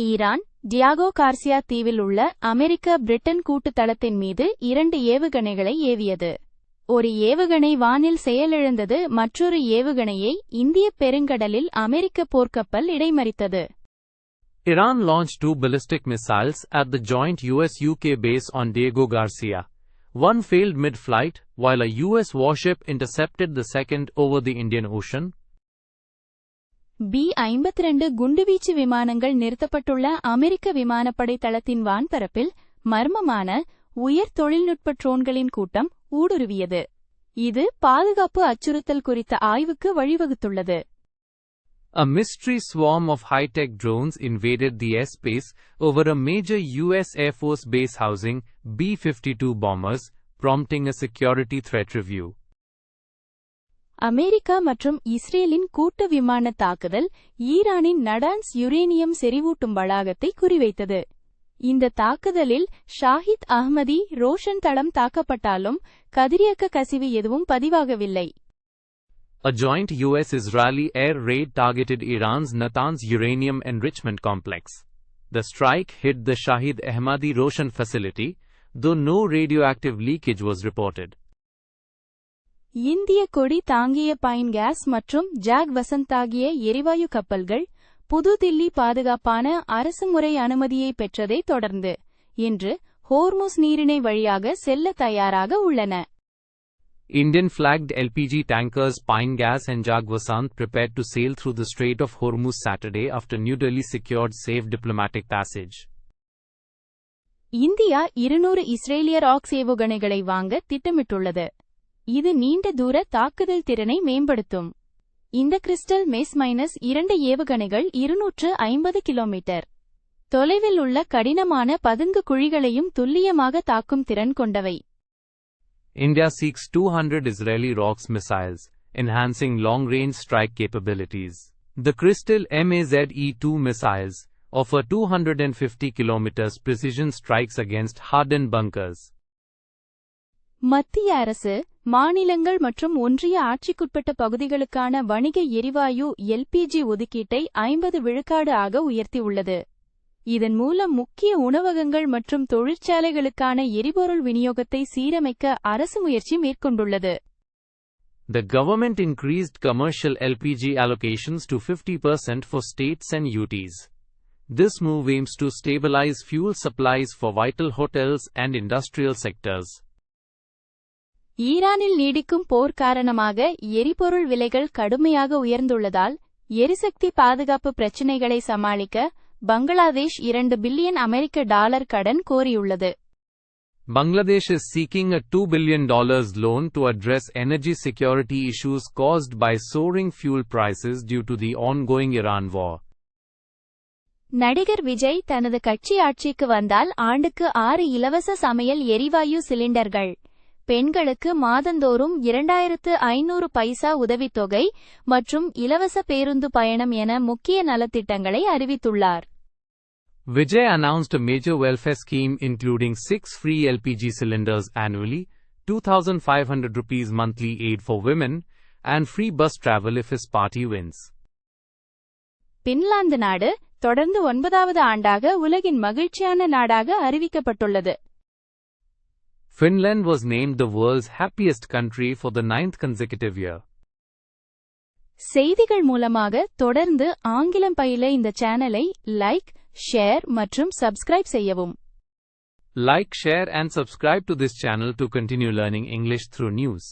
Iran Diego Garcia தீவில் உள்ள அமெரிக்க Britain கூட்டு தளத்தின் மீது 2 ஏவுகணைகளை ஏவியது. ஒரு ஏவுகணை வானில் செயலிழந்தது, மற்றொரு ஏவுகணையை இந்திய பெருங்கடலில் அமெரிக்க போர்க்கப்பல் இடைமறித்தது. Iran launched 2 ballistic missiles at the joint US-UK base on Diego Garcia. One failed mid-flight, while a US warship intercepted the second over the Indian Ocean. B-52 குண்டுவீச்சு விமானங்கள் நிறுத்தப்பட்டுள்ள அமெரிக்க விமானப்படை தளத்தின் வான்பரப்பில் மர்மமான உயர் தொழில்நுட்ப ட்ரோன்களின் கூட்டம் ஊடுருவியது. இது பாதுகாப்பு அச்சுறுத்தல் குறித்த ஆய்வுக்கு வழிவகுத்துள்ளது. A mystery swarm of high-tech drones invaded the airspace over a major US Air Force base housing B-52 bombers, prompting a security threat review. America மற்றும் இஸ்ரேலின் கூட்டு விமான தாக்குதல் ஈரானின் நடான்ஸ் யுரேனியம் செறிவூட்டும் வளாகத்தை குறிவைத்தது. இந்த தாக்குதலில் ஷாஹித் அஹ்மதி ரோஷன் தளம் தாக்கப்பட்டாலும் கதிரியக்க கசிவு எதுவும் பதிவாகவில்லை. A joint US-Israeli air raid targeted Iran's Natanz uranium enrichment complex. The strike hit the Shahid Ahmadi Roshan facility, though no radioactive leakage was reported. இந்திய கொடி தாங்கிய பைன் கேஸ் மற்றும் ஜாக் வசந்த் ஆகிய எரிவாயு கப்பல்கள் புதுதில்லி பாதுகாப்பான அரசுமுறை அனுமதியை பெற்றதை தொடர்ந்து இன்று ஹோர்முஸ் நீரிணை வழியாக செல்ல தயாராக உள்ளன. Indian-flagged LPG tankers Pine Gas and Jag Vasant prepared to sail through the Strait of Hormuz Saturday after New Delhi secured safe diplomatic passage. India 200 இஸ்ரேலிய ராக்ஸ் ஏவுகணைகளை வாங்க திட்டமிட்டுள்ளது. இது நீண்ட தூர தாக்குதல் திறனை மேம்படுத்தும். இந்த கிறிஸ்டல் -2 ஏவுகணைகள் 250 கிலோமீட்டர் தொலைவில் உள்ள கடினமான பதுங்கு குழிகளையும் துல்லியமாக தாக்கும் திறன் கொண்டவை. India seeks 200 Israeli ROX missiles, enhancing long-range strike capabilities. The Crystal MAZE-2 missiles offer 250 km precision strikes against hardened bunkers. மத்திய அரசு மாநிலங்கள் மற்றும் ஒன்றிய ஆட்சிக்குட்பட்ட பகுதிகளுக்கான வணிக எரிவாயு LPG ஒதுக்கீட்டை 50 விழுக்காடு ஆக உயர்த்தியுள்ளது. இதன் மூலம் முக்கிய உணவகங்கள் மற்றும் தொழிற்சாலைகளுக்கான எரிபொருள் விநியோகத்தை சீரமைக்க அரசு முயற்சி மேற்கொண்டுள்ளது. The government increased commercial LPG allocations to 50% for states and UTs. This move aims to stabilize fuel supplies for vital hotels and industrial sectors. ஈரானில் நீடிக்கும் போர் காரணமாக எரிபொருள் விலைகள் கடுமையாக உயர்ந்துள்ளதால் எரிசக்தி பாதுகாப்பு பிரச்சினைகளை சமாளிக்க பங்களாதேஷ் $2 பில்லியன் கடன் கோரியுள்ளது. Bangladesh is seeking a $2 billion loan to address energy security issues caused by soaring fuel prices due to the ongoing Iran war. நடிகர் விஜய் தனது கட்சி ஆட்சிக்கு வந்தால் ஆண்டுக்கு 6 இலவச சமையல் எரிவாயு சிலிண்டர்கள், பெண்களுக்கு மாதந்தோறும் 2500 பைசா உதவித்தொகை மற்றும் இலவச பேருந்து பயணம் என முக்கிய நலத்திட்டங்களை அறிவித்துள்ளார். Vijay announced a major welfare scheme including 6 free LPG cylinders annually, ₹2,500 monthly aid for women, and free bus travel if his party wins. Finland நாடு தொடர்ந்து 9வது ஆண்டாக உலகின் மகிழ்ச்சியான நாடாக அறிவிக்கப்பட்டுள்ளது. Finland was named the world's happiest country for the 9th consecutive year. செய்திகள் மூலமாக தொடர்ந்து ஆங்கிலம் பயில இந்த சேனலை லைக், ஷேர் மற்றும் சப்ஸ்கிரைப் செய்யவும். Like, share and subscribe to this channel to continue learning English through news.